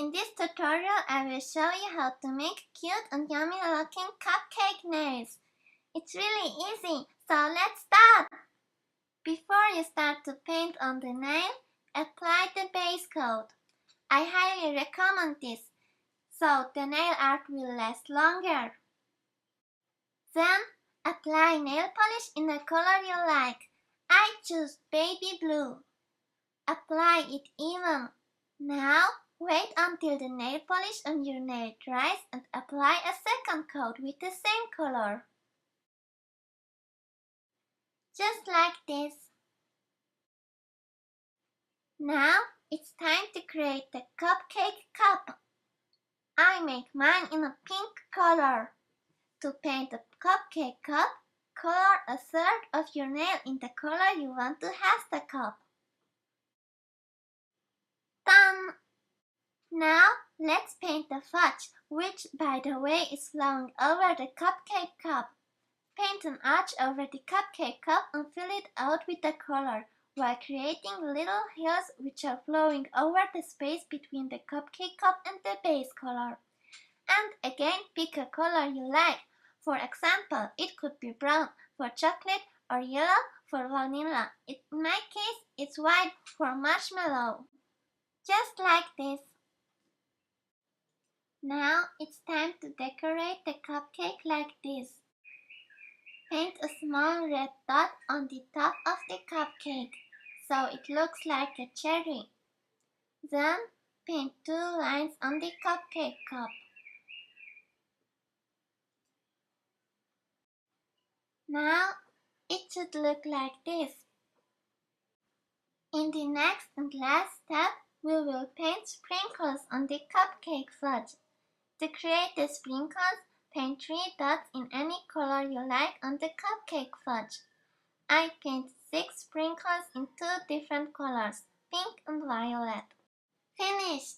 In this tutorial, I will show you how to make cute and yummy looking cupcake nails. It's really easy, so let's start! Before you start to paint on the nail, apply the base coat. I highly recommend this, so the nail art will last longer. Then, apply nail polish in a color you like. I choose baby blue. Apply it even. Now, wait until the nail polish on your nail dries and apply a second coat with the same color. Just like this. Now, it's time to create the cupcake cup. I make mine in a pink color. To paint the cupcake cup, color a third of your nail in the color you want to have the cup. Done! Now, let's paint the fudge, which, by the way, is flowing over the cupcake cup. Paint an arch over the cupcake cup and fill it out with the color, while creating little hills which are flowing over the space between the cupcake cup and the base color. And again, pick a color you like. For example, it could be brown for chocolate or yellow for vanilla. In my case, it's white for marshmallow. Just like this. Now it's time to decorate the cupcake like this. Paint a small red dot on the top of the cupcake, so it looks like a cherry. Then paint 2 lines on the cupcake cup. Now it should look like this. In the next and last step, we will paint sprinkles on the cupcake fudge. To create the sprinkles, paint 3 dots in any color you like on the cupcake fudge. I paint 6 sprinkles in 2 different colors, pink and violet. Finished!